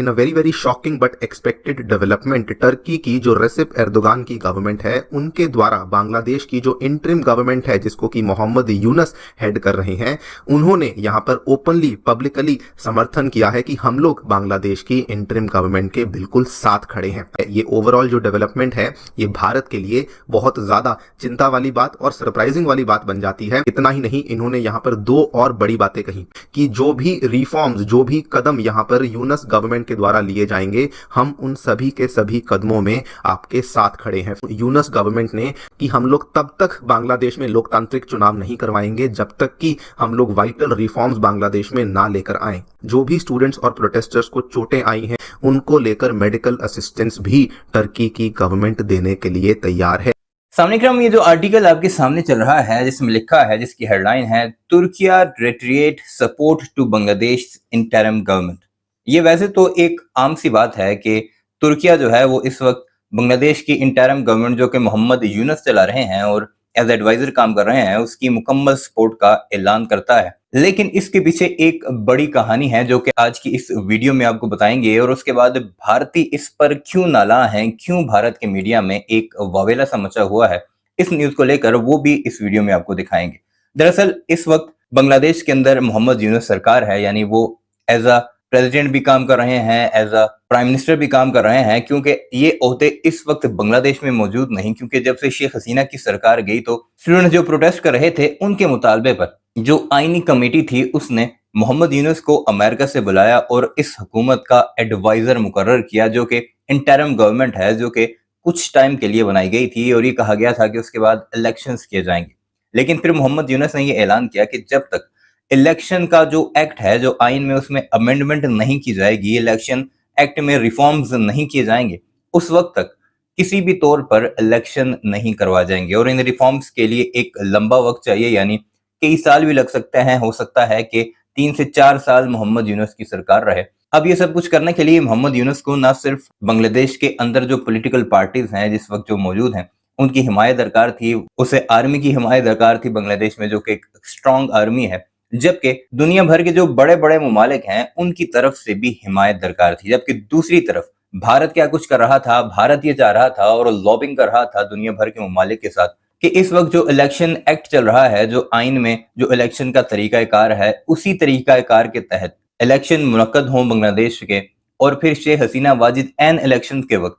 In a very very shocking but expected development, Turkey की जो रेसिप Erdogan की government है उनके द्वारा बांग्लादेश की जो इंटरिम गवर्नमेंट है जिसको कि मोहम्मद यूनस हेड कर रहे हैं, उन्होंने यहां पर ओपनली पब्लिकली समर्थन किया है कि हम लोग बांग्लादेश की इंटरिम गवर्नमेंट के बिल्कुल साथ खड़े हैं। ये ओवरऑल जो डेवलपमेंट है ये भारत के लिए बहुत ज्यादा चिंता वाली बात और सरप्राइजिंग वाली बात बन जाती है। इतना ही नहीं, इन्होंने यहां पर दो और बड़ी बातें कही कि जो भी रिफॉर्म्स, जो भी कदम यहां पर यूनस गवर्नमेंट के द्वारा लिए जाएंगे, हम उन सभी के सभी कदमों में आपके साथ खड़े हैं। यूनस गवर्नमेंट ने कि हम लोग तब तक बांग्लादेश में लोकतांत्रिक चुनाव नहीं करवाएंगे जब तक कि हम लोग वाइटल रिफॉर्म्स बांग्लादेश में ना लेकर आए। जो भी स्टूडेंट्स और प्रोटेस्टर्स को चोटें आई हैं उनको लेकर मेडिकल असिस्टेंस भी टर्की की गवर्नमेंट देने के लिए तैयार है। सामने क्रम ये जो आर्टिकल आपके सामने चल रहा है जिसमें लिखा है, जिसकी हेडलाइन है Turkiye retreat support to Bangladesh interim government. ये वैसे तो एक आम सी बात है कि तुर्किया जो है वो इस वक्त बांग्लादेश की इंटरिम गवर्नमेंट जो कि मोहम्मद यूनस चला रहे हैं और एज एडवाइजर काम कर रहे हैं, उसकी मुकम्मल सपोर्ट का ऐलान करता है। लेकिन इसके पीछे एक बड़ी कहानी है जो कि आज की इस वीडियो में आपको बताएंगे, और उसके बाद भारतीय इस पर क्यों नाला हैं, क्यों भारत के मीडिया में एक वावेला सा मचा हुआ है इस न्यूज को लेकर, वो भी इस वीडियो में आपको दिखाएंगे। दरअसल इस वक्त बांग्लादेश के अंदर मोहम्मद यूनस सरकार है, यानी वो एज अ प्रेसिडेंट भी काम कर रहे हैं, एज अ प्राइम मिनिस्टर भी काम कर रहे हैं, क्योंकि ये ओहदे इस वक्त बांग्लादेश में मौजूद नहीं। क्योंकि जब से शेख हसीना की सरकार गई तो स्टूडेंट जो प्रोटेस्ट कर रहे थे उनके मुतालबे पर जो आईनी कमेटी थी उसने मोहम्मद यूनस को अमेरिका से बुलाया और इस हुकूमत का एडवाइजर मुकर्रर किया, जो कि इंटरिम गवर्नमेंट है, जो कि कुछ टाइम के लिए बनाई गई थी और ये कहा गया था कि उसके बाद इलेक्शंस किए जाएंगे। लेकिन फिर मोहम्मद यूनस ने ये ऐलान किया कि जब तक इलेक्शन का जो एक्ट है, जो आइन में, उसमें अमेंडमेंट नहीं की जाएगी, इलेक्शन एक्ट में रिफॉर्म्स नहीं किए जाएंगे, उस वक्त तक किसी भी तौर पर इलेक्शन नहीं करवा जाएंगे। और इन रिफॉर्म्स के लिए एक लंबा वक्त चाहिए, यानी कई साल भी लग सकते हैं, हो सकता है कि 3 से 4 साल मोहम्मद यूनस की सरकार रहे। अब ये सब कुछ करने के लिए मोहम्मद यूनस को ना सिर्फ बांग्लादेश के अंदर जो पॉलिटिकल पार्टीज हैं जिस वक्त जो मौजूद हैं उनकी हिमायत दरकार थी, उसे आर्मी की हिमायत दरकार थी बांग्लादेश में, जो कि एक स्ट्रॉन्ग आर्मी है, जबकि दुनिया भर के जो बड़े बड़े ममालिक हैं उनकी तरफ से भी हिमायत दरकार थी। जबकि दूसरी तरफ भारत क्या कुछ कर रहा था, भारत ये चाह रहा था और लॉबिंग कर रहा था दुनिया भर के ममालिक के साथ कि इस वक्त जो इलेक्शन एक्ट चल रहा है, जो आइन में जो इलेक्शन का तरीकाकार है, उसी तरीकाकार के तहत इलेक्शन मुनक्कद हों बांग्लादेश के, और फिर शेख हसीना वाजिद एन इलेक्शन के वक्त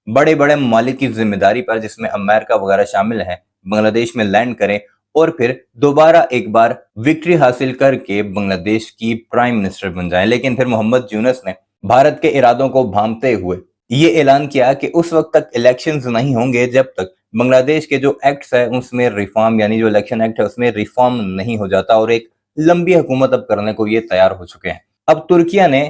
बड़े बड़े ममालिक की जिम्मेदारी पर, जिसमें अमेरिका वगैरह शामिल है, बांग्लादेश में लैंड करें और फिर दोबारा एक बार विक्ट्री हासिल करके बांग्लादेश की प्राइम मिनिस्टर बन जाए। लेकिन फिर मोहम्मद यूनस ने भारत के इरादों को भांपते हुए ये ऐलान किया कि उस वक्त तक इलेक्शंस नहीं होंगे जब तक बांग्लादेश के जो एक्ट्स है उसमें रिफॉर्म, यानी जो इलेक्शन एक्ट है उसमें रिफॉर्म नहीं हो जाता, और एक लंबी हुकूमत अब करने को ये तैयार हो चुके हैं। अब तुर्किया ने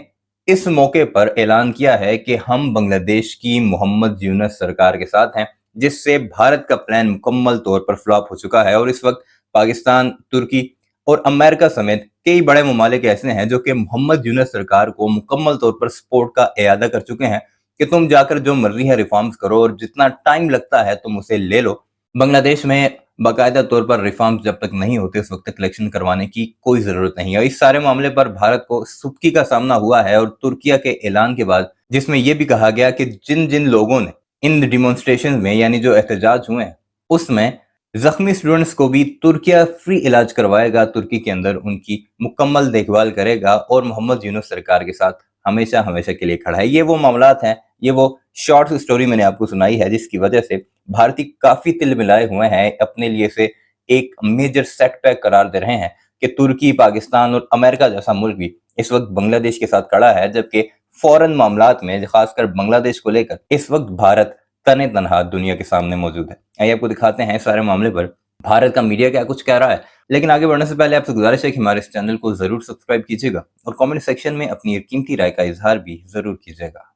इस मौके पर ऐलान किया है कि हम बांग्लादेश की मोहम्मद यूनस सरकार के साथ हैं, जिससे भारत का प्लान मुकम्मल तौर पर फ्लॉप हो चुका है। और इस वक्त पाकिस्तान, तुर्की और अमेरिका समेत कई बड़े ममालिक ऐसे हैं जो कि मोहम्मद यूनस सरकार को मुकम्मल तौर पर सपोर्ट का एआदा कर चुके हैं कि तुम जाकर जो मर्जी है रिफॉर्म्स करो और जितना टाइम लगता है तुम उसे ले लो। बांग्लादेश में बाकायदा तौर पर रिफॉर्म्स जब तक नहीं होते उस वक्त तक इलेक्शन करवाने की कोई जरूरत नहीं है। इस सारे मामले पर भारत को सुबकी का सामना हुआ है, और तुर्किया के ऐलान के बाद जिसमें यह भी कहा गया कि जिन जिन लोगों ने इन डिमॉन्स्ट्रेशन में, यानी जो एहतजाज हुए हैं, उसमें जख्मी स्टूडेंट्स को भी तुर्किया फ्री इलाज करवाएगा, तुर्की के अंदर उनकी मुकम्मल देखभाल करेगा और मोहम्मद यूनस सरकार के साथ हमेशा हमेशा के लिए खड़ा है। ये वो मामलात हैं, ये वो शॉर्ट स्टोरी मैंने आपको सुनाई है जिसकी वजह से भारतीय काफी तिल मिलाए हुए हैं, अपने लिए से एक मेजर सेटबैक करार दे रहे हैं कि तुर्की, पाकिस्तान और अमेरिका जैसा मुल्क भी इस वक्त बांग्लादेश के साथ खड़ा है, जबकि फॉरेन मामलात में खासकर बांग्लादेश को लेकर इस वक्त भारत तने तनहा दुनिया के सामने मौजूद है। आइए आपको दिखाते हैं इस सारे मामले पर भारत का मीडिया क्या कुछ कह रहा है। लेकिन आगे बढ़ने से पहले आपसे गुजारिश है कि हमारे इस चैनल को जरूर सब्सक्राइब कीजिएगा और कमेंट सेक्शन में अपनी कीमती राय का इजहार भी जरूर कीजिएगा।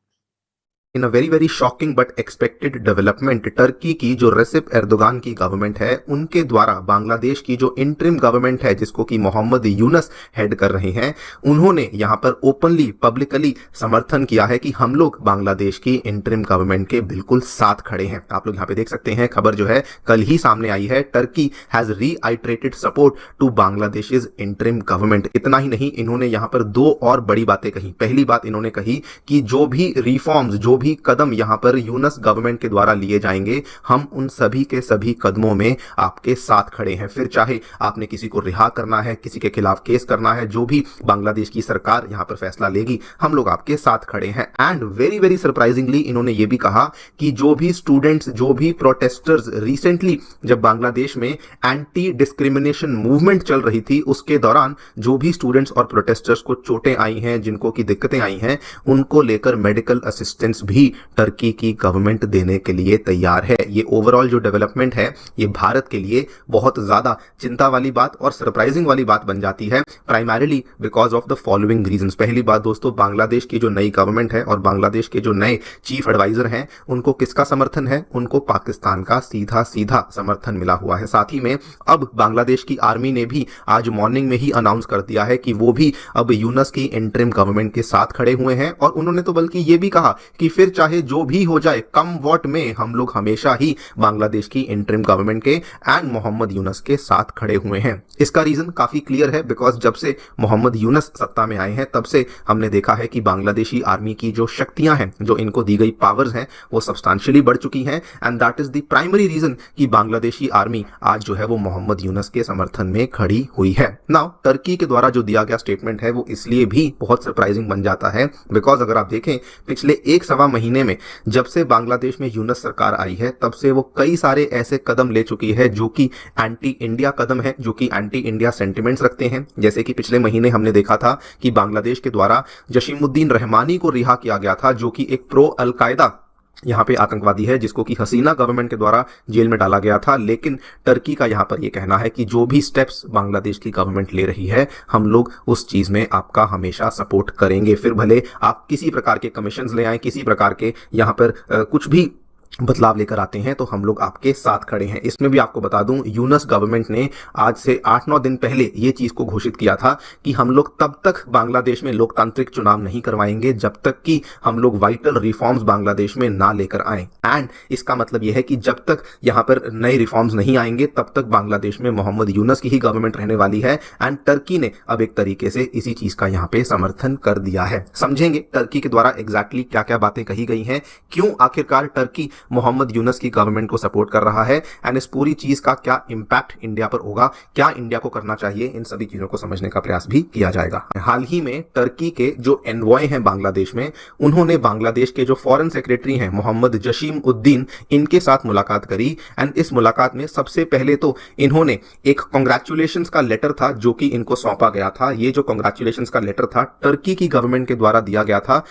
In a very shocking but expected development, Turkey की जो रेसिप एर्दोगान की गवर्नमेंट है उनके द्वारा बांग्लादेश की जो इंटरिम गवर्नमेंट है जिसको कि मोहम्मद यूनस हेड कर रहे हैं, उन्होंने यहां पर ओपनली पब्लिकली समर्थन किया है कि हम लोग बांग्लादेश की इंटरिम गवर्नमेंट के बिल्कुल साथ खड़े हैं। आप लोग यहां पे देख सकते हैं, खबर जो है कल ही सामने आई है, Turkey has reiterated support to Bangladesh interim government. इतना ही नहीं, इन्होंने यहां पर दो और बड़ी बातें कही। पहली बात इन्होंने कही कि जो भी रिफॉर्म्स, जो भी कदम यहां पर यूनस गवर्नमेंट के द्वारा लिए जाएंगे, हम उन सभी के सभी कदमों में आपके साथ खड़े हैं। फिर चाहे आपने किसी को रिहा करना है, किसी के खिलाफ केस करना है, जो भी बांग्लादेश की सरकार यहां पर फैसला लेगी, हम लोग आपके साथ खड़े हैं। एंड वेरी सरप्राइजिंगली इन्होंने ये भी कहा कि जो भी स्टूडेंट्स, जो भी प्रोटेस्टर्स, रिसेंटली जब बांग्लादेश में एंटी डिस्क्रिमिनेशन मूवमेंट चल रही थी, उसके दौरान जो भी स्टूडेंट्स और प्रोटेस्टर्स को चोटें आई हैं, जिनको की दिक्कतें आई हैं, उनको लेकर मेडिकल असिस्टेंस भी टर्की की गवर्नमेंट देने के लिए तैयार है। ये ओवरऑल जो डेवलपमेंट है, ये भारत के लिए बहुत ज्यादा चिंता वाली बात और सरप्राइजिंग वाली बात बन जाती है, primarily because of the following reasons. पहली बात दोस्तों, बांग्लादेश की जो नई गवर्नमेंट है और बांग्लादेश के जो नए चीफ एडवाइजर हैं, उनको किसका समर्थन है? उनको पाकिस्तान का सीधा सीधा समर्थन मिला हुआ है। साथ ही में अब बांग्लादेश की आर्मी ने भी आज मॉर्निंग में ही अनाउंस कर दिया है कि वो भी अब यूनस की इंटरिम गवर्नमेंट के साथ खड़े हुए हैं, और उन्होंने तो बल्कि ये भी कहा कि फिर चाहे जो भी हो जाए, कम वॉट में, हम लोग हमेशा ही बांग्लादेश की इंटरिम गवर्नमेंट के एंड मोहम्मद यूनस के साथ खड़े हुए हैं। इसका रीजन काफी क्लियर है, बिकॉज जब से मोहम्मद यूनस सत्ता में आए हैं तब से हमने देखा है कि बांग्लादेशी आर्मी की जो शक्तियां हैं, जो इनको दी गई पावर्स हैं, वो सब्सटेंशियली बढ़ चुकी हैं, and that is the primary reason कि बांग्लादेशी आर्मी आज जो है वो मोहम्मद यूनस के समर्थन में खड़ी हुई है। नाउ टर्की के द्वारा जो दिया गया स्टेटमेंट है वो इसलिए भी बहुत सरप्राइजिंग बन जाता है, बिकॉज अगर आप देखें पिछले एक सवा महीने में जब से बांग्लादेश में यूनस सरकार आई है, तब से वो कई सारे ऐसे कदम ले चुकी है जो कि एंटी इंडिया कदम है, जो कि एंटी इंडिया सेंटिमेंट्स रखते हैं। जैसे कि पिछले महीने हमने देखा था कि बांग्लादेश के द्वारा जशीमुद्दीन रहमानी को रिहा किया गया था, जो कि एक प्रो अलकायदा यहाँ पे आतंकवादी है, जिसको कि हसीना गवर्नमेंट के द्वारा जेल में डाला गया था। लेकिन टर्की का यहाँ पर ये कहना है कि जो भी स्टेप्स बांग्लादेश की गवर्नमेंट ले रही है, हम लोग उस चीज में आपका हमेशा सपोर्ट करेंगे। फिर भले आप किसी प्रकार के कमीशंस ले आए, किसी प्रकार के यहाँ पर कुछ भी बदलाव लेकर आते हैं, तो हम लोग आपके साथ खड़े हैं। इसमें भी आपको बता दूं, यूनस गवर्नमेंट ने आज से 8-9 दिन पहले ये चीज को घोषित किया था कि हम लोग तब तक बांग्लादेश में लोकतांत्रिक चुनाव नहीं करवाएंगे जब तक कि हम लोग वाइटल रिफॉर्म्स बांग्लादेश में ना लेकर आए। एंड इसका मतलब यह है कि जब तक यहाँ पर नए रिफॉर्म्स नहीं आएंगे, तब तक बांग्लादेश में मोहम्मद यूनस की ही गवर्नमेंट रहने वाली है। एंड टर्की ने अब एक तरीके से इसी चीज का यहाँ पे समर्थन कर दिया है। समझेंगे टर्की के द्वारा एग्जैक्टली क्या क्या बातें कही गई हैं, क्यों आखिरकार टर्की मोहम्मद यूनस की गवर्नमेंट को सपोर्ट कर रहा है, एंड इस पूरी चीज का क्या इंपैक्ट इंडिया पर होगा, क्या इंडिया को करना चाहिए, इन सभी चीजों को समझने का प्रयास भी किया जाएगा। हाल ही में टर्की के जो एनवॉय हैं बांग्लादेश में, उन्होंने बांग्लादेश के जो फॉरेन सेक्रेटरी हैं मोहम्मद जशीम उद्दीन, इनके साथ मुलाकात करी। एंड इस मुलाकात में सबसे पहले तो इन्होंने एक कांग्रेचुलेशंस का लेटर था जो कि इनको सौंपा गया था। ये जो कांग्रेचुलेशंस का लेटर था, टर्की की गवर्नमेंट के द्वारा दिया गया था।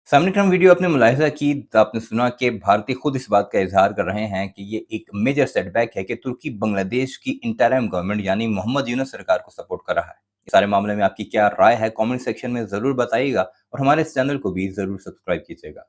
सामने क्रम वीडियो आपने मुलाहिजा की, आपने सुना कि भारतीय खुद इस बात का इजहार कर रहे हैं कि ये एक मेजर सेटबैक है कि तुर्की बांग्लादेश की इंटरिम गवर्नमेंट यानी मोहम्मद यूनस सरकार को सपोर्ट कर रहा है। इस सारे मामले में आपकी क्या राय है, कमेंट सेक्शन में जरूर बताइएगा और हमारे इस चैनल को भी जरूर सब्सक्राइब कीजिएगा।